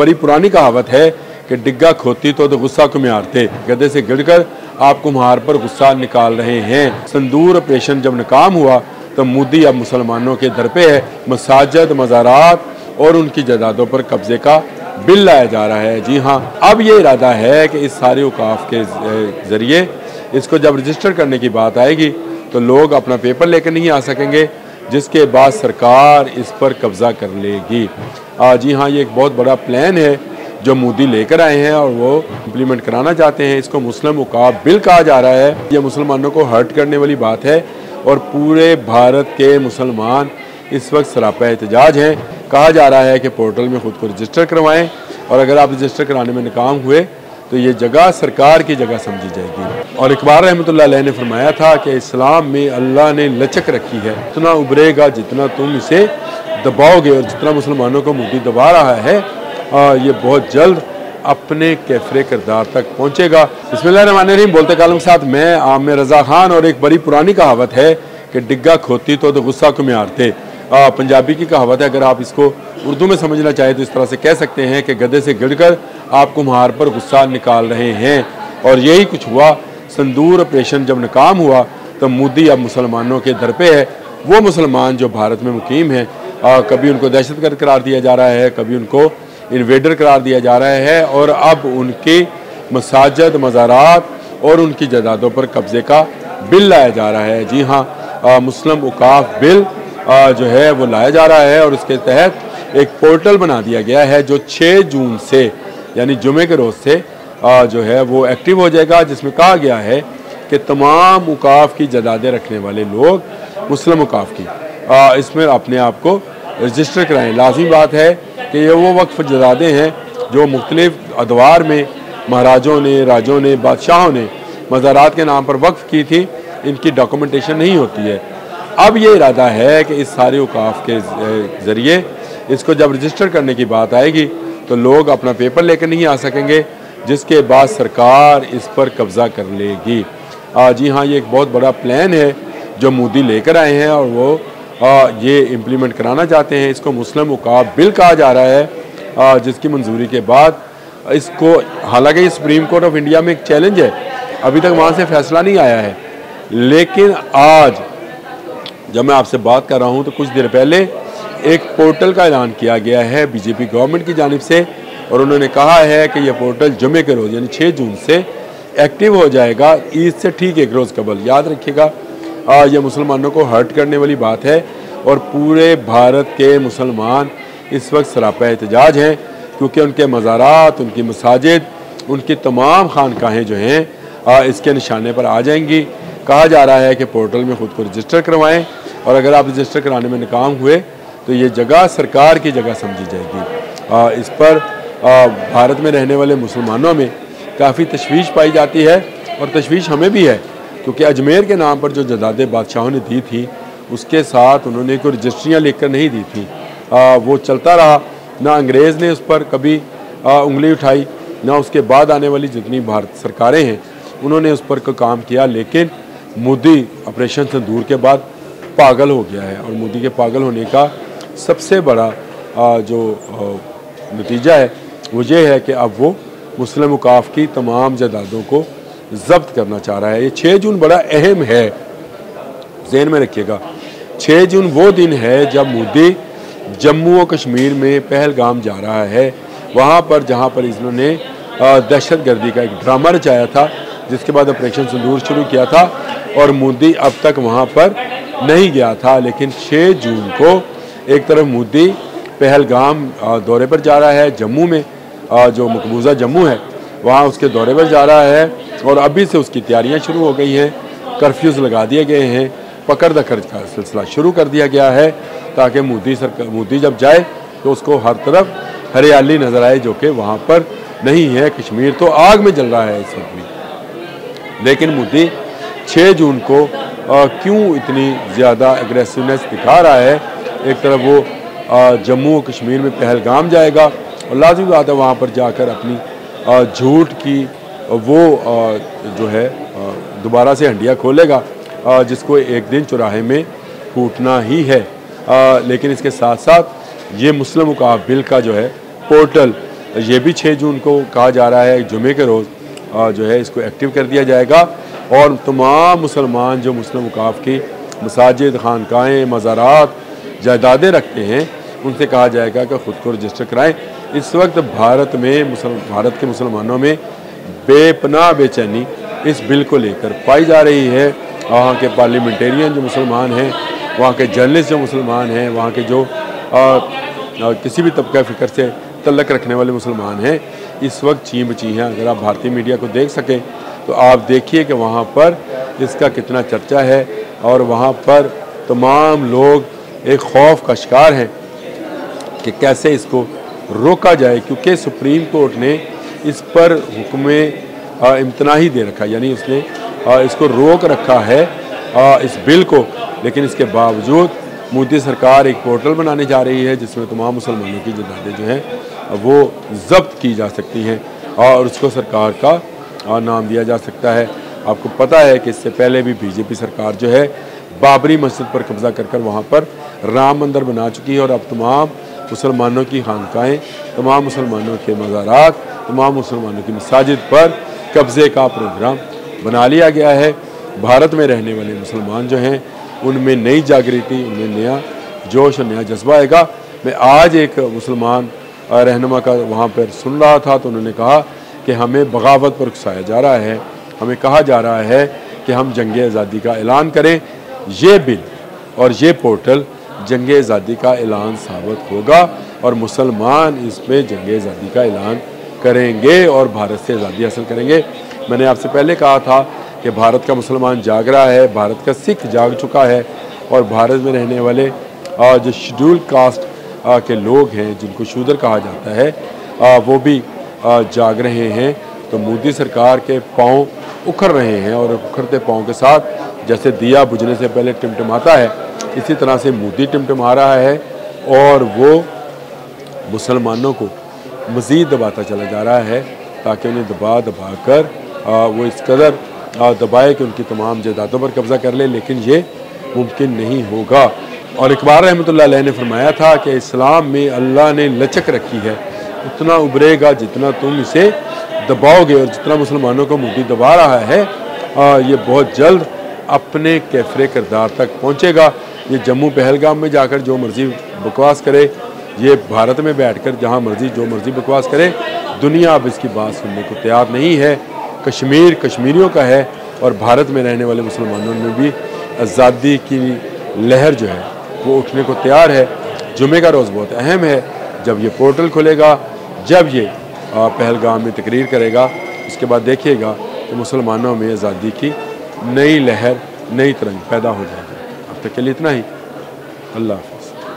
बड़ी पुरानी कहावत है कि डिग्गा खोती तो गुस्सा कुम्हारते, गधे से गिरकर आप कुम्हार पर गुस्सा निकाल रहे हैं। संदूर ऑपरेशन जब नाकाम हुआ तो मोदी अब मुसलमानों के दर पे है। मसाजिद, मज़ारात और उनकी जायदादों पर कब्जे का बिल लाया जा रहा है। जी हाँ, अब ये इरादा है कि इस सारे औकाफ के ज़रिए इसको जब रजिस्टर करने की बात आएगी तो लोग अपना पेपर लेकर नहीं आ सकेंगे, जिसके बाद सरकार इस पर कब्ज़ा कर लेगी। जी हाँ, ये एक बहुत बड़ा प्लान है जो मोदी लेकर आए हैं और वो इम्प्लीमेंट कराना चाहते हैं। इसको मुस्लिम औकाफ बिल कहा जा रहा है। ये मुसलमानों को हर्ट करने वाली बात है और पूरे भारत के मुसलमान इस वक्त सरापा एहतजाज हैं। कहा जा रहा है कि पोर्टल में ख़ुद को रजिस्टर करवाएं और अगर आप रजिस्टर कराने में नाकाम हुए तो ये जगह सरकार की जगह समझी जाएगी। और इकबाल रहमतुल्लाह अलैह ने फरमाया था कि इस्लाम में अल्लाह ने लचक रखी है, इतना उभरेगा जितना तुम इसे दबाओगे, और जितना मुसलमानों को मोदी दबा रहा है ये बहुत जल्द अपने कैफरे किरदार तक पहुँचेगा। बिस्मिल्लाहिर्रहमानिर्रहीम। बोलते कालम के साथ मैं आमिर रज़ा खान। और एक बड़ी पुरानी कहावत है कि डिग्गा खोती तो गुस्सा कुम्हारते। पंजाबी की कहावत है, अगर आप इसको उर्दू में समझना चाहें तो इस तरह से कह सकते हैं कि गधे से गिरकर आप कुम्हार पर गुस्सा निकाल रहे हैं। और यही कुछ हुआ। संदूर ऑपरेशन जब नाकाम हुआ तो मोदी अब मुसलमानों के दर पे है। वो मुसलमान जो भारत में मुकीम हैं, कभी उनको दहशतगर्द करार दिया जा रहा है, कभी उनको इन्वेडर करार दिया जा रहा है, और अब उनके मसाजिद, मज़ारात और उनकी जायदादों पर कब्जे का बिल लाया जा रहा है। जी हाँ, मुस्लिम औकाफ बिल जो है वो लाया जा रहा है और उसके तहत एक पोर्टल बना दिया गया है जो 6 जून से यानी जुमे के रोज़ से जो है वो एक्टिव हो जाएगा, जिसमें कहा गया है कि तमाम औकाफ की जायदादें रखने वाले लोग मुस्लिम औकाफ की इसमें अपने आप को रजिस्टर कराएँ। लाजमी बात है कि ये वो वक्फ जायदादें हैं जो मुख्तलिफ अदवार में महाराजों ने, राजों ने, बादशाहों ने मज़ारात के नाम पर वक्फ की थी। इनकी डॉक्यूमेंटेशन नहीं होती है। अब ये इरादा है कि इस सारे औकाफ के ज़रिए इसको जब रजिस्टर करने की बात आएगी तो लोग अपना पेपर लेकर नहीं आ सकेंगे, जिसके बाद सरकार इस पर कब्ज़ा कर लेगी। जी हाँ, ये एक बहुत बड़ा प्लान है जो मोदी लेकर आए हैं और वो ये इम्प्लीमेंट कराना चाहते हैं। इसको मुस्लिम औकाफ बिल कहा जा रहा है, जिसकी मंजूरी के बाद इसको, हालांकि सुप्रीम कोर्ट ऑफ इंडिया में एक चैलेंज है, अभी तक वहाँ से फैसला नहीं आया है, लेकिन आज जब मैं आपसे बात कर रहा हूँ तो कुछ देर पहले एक पोर्टल का ऐलान किया गया है बीजेपी गवर्नमेंट की जानिब से, और उन्होंने कहा है कि यह पोर्टल जुमे के रोज़ यानी 6 जून से एक्टिव हो जाएगा, ईद से ठीक एक रोज़ कबल। याद रखिएगा, यह मुसलमानों को हर्ट करने वाली बात है और पूरे भारत के मुसलमान इस वक्त सरापा एहतजाज हैं, क्योंकि उनके मज़ारात, उनकी मसाजिद, उनकी तमाम खानकाहें जो हैं इसके निशाने पर आ जाएंगी। कहा जा रहा है कि पोर्टल में ख़ुद को रजिस्टर करवाएं और अगर आप रजिस्टर कराने में नाकाम हुए तो ये जगह सरकार की जगह समझी जाएगी। इस पर भारत में रहने वाले मुसलमानों में काफ़ी तशवीश पाई जाती है और तशवीश हमें भी है, क्योंकि अजमेर के नाम पर जो जायदादें बादशाहों ने दी थी उसके साथ उन्होंने कोई रजिस्ट्रियाँ लिख कर नहीं दी थी। वो चलता रहा, ना अंग्रेज़ ने उस पर कभी उंगली उठाई, ना उसके बाद आने वाली जितनी भारत सरकारें हैं उन्होंने उस पर कोई काम किया। लेकिन मोदी ऑपरेशन सिंदूर के बाद पागल हो गया है और मोदी के पागल होने का सबसे बड़ा जो नतीजा है वो ये है कि अब वो मुस्लिम औकाफ की तमाम जायदादों को जब्त करना चाह रहा है। ये 6 जून बड़ा अहम है, ज़हन में रखिएगा। 6 जून वो दिन है जब मोदी जम्मू और कश्मीर में पहलगाम जा रहा है, वहाँ पर जहाँ पर इन्होंने दहशतगर्दी का एक ड्रामा रचाया था, जिसके बाद ऑपरेशन सिंदूर शुरू किया था और मोदी अब तक वहाँ पर नहीं गया था। लेकिन 6 जून को एक तरफ मोदी पहलगाम दौरे पर जा रहा है, जम्मू में जो मकबूजा जम्मू है वहाँ उसके दौरे पर जा रहा है और अभी से उसकी तैयारियाँ शुरू हो गई हैं। कर्फ्यूज़ लगा दिए गए हैं, पकड़ दकड़ का सिलसिला शुरू कर दिया गया है ताकि मोदी जब जाए तो उसको हर तरफ हरियाली नज़र आए, जो कि वहाँ पर नहीं है। कश्मीर तो आग में जल रहा है इस वक्त भी। लेकिन मोदी 6 जून को क्यों इतनी ज़्यादा एग्रेसिवनेस दिखा रहा है? एक तरफ वो जम्मू और कश्मीर में पहलगाम जाएगा और लाजमी बात है वहाँ पर जाकर अपनी झूठ की वो जो है दोबारा से हंडिया खोलेगा, जिसको एक दिन चौराहे में फूटना ही है। लेकिन इसके साथ साथ ये मुस्लिम औकाफ बिल का जो है पोर्टल ये भी 6 जून को कहा जा रहा है, जुमे के रोज़ जो है इसको एक्टिव कर दिया जाएगा। और तमाम मुसलमान जो मुस्लिम वकाफ़ की मसाजिद, खानकाएँ, मज़ारात, जायदादें रखते हैं, उनसे कहा जाएगा कि ख़ुद को रजिस्टर कराएँ। इस वक्त भारत के मुसलमानों में बेपनाह बेचैनी इस बिल को लेकर पाई जा रही है। वहाँ के पार्लियामेंटेरियन जो मुसलमान हैं, वहाँ के जर्नलिस्ट जो मुसलमान हैं, वहाँ के जो किसी भी तबका फ़िक्र से तल्लक रखने वाले मुसलमान हैं, इस वक्त चीं बची हैं। अगर आप भारतीय मीडिया को देख सकें तो आप देखिए कि वहाँ पर इसका कितना चर्चा है और वहाँ पर तमाम लोग एक खौफ का शिकार हैं कि कैसे इसको रोका जाए, क्योंकि सुप्रीम कोर्ट ने इस पर हुक्म इम्तनाही दे रखा है, यानी उसने इसको रोक रखा है इस बिल को। लेकिन इसके बावजूद मोदी सरकार एक पोर्टल बनाने जा रही है जिसमें तमाम मुसलमानों की जायदादें जो हैं वो जब्त की जा सकती हैं और उसको सरकार का नाम दिया जा सकता है। आपको पता है कि इससे पहले भी बीजेपी सरकार जो है बाबरी मस्जिद पर कब्ज़ा कर वहाँ पर राम मंदिर बना चुकी है और अब तमाम मुसलमानों की खानकाएँ, तमाम मुसलमानों के मज़ारात, तमाम मुसलमानों की मसाजिद पर कब्ज़े का प्रोग्राम बना लिया गया है। भारत में रहने वाले मुसलमान जो हैं उनमें नई जागृति, उनमें नया जोश और नया जज्बा आएगा। मैं आज एक मुसलमान रहनुमा का वहाँ पर सुन रहा था तो उन्होंने कहा कि हमें बगावत पर उकसाया जा रहा है, हमें कहा जा रहा है कि हम जंग आज़ादी का ऐलान करें। ये बिल और ये पोर्टल जंग आज़ादी का ऐलान साबित होगा और मुसलमान इसमें जंग आज़ादी का ऐलान करेंगे और भारत से आज़ादी हासिल करेंगे। मैंने आपसे पहले कहा था कि भारत का मुसलमान जाग रहा है, भारत का सिख जाग चुका है और भारत में रहने वाले जो शेड्यूल कास्ट के लोग हैं, जिनको शूदर कहा जाता है, वो भी जाग रहे हैं। तो मोदी सरकार के पाँव उखड़ रहे हैं और उखड़ते पाँव के साथ जैसे दिया बुझने से पहले टिमटिमाता है, इसी तरह से मोदी टिमटिमा रहा है और वो मुसलमानों को मज़ीद दबाता चला जा रहा है ताकि उन्हें दबा कर वो इस कदर दबाए कि उनकी तमाम जायदादों पर कब्ज़ा कर ले, लेकिन ये मुमकिन नहीं होगा। और इकबाल रहमतुल्लाह अलैह ने फरमाया था कि इस्लाम में अल्लाह ने लचक रखी है, उतना उभरेगा जितना तुम इसे दबाओगे। और जितना मुसलमानों को मोदी दबा रहा है ये बहुत जल्द अपने कैफरे किरदार तक पहुँचेगा। ये जम्मू पहलगाम में जाकर जो मर्ज़ी बकवास करे, ये भारत में बैठकर जहाँ मर्ज़ी जो मर्ज़ी बकवास करे, दुनिया अब इसकी बात सुनने को तैयार नहीं है। कश्मीर कश्मीरियों का है और भारत में रहने वाले मुसलमानों में भी आज़ादी की लहर जो है वो उठने को तैयार है। जुमे का रोज़ बहुत अहम है, जब ये पोर्टल खुलेगा, जब ये पहलगाम में तकरीर करेगा, उसके बाद देखिएगा कि मुसलमानों में आज़ादी की नई लहर, नई तरंग पैदा हो जाएगी। अब तक के लिए इतना ही। अल्लाह।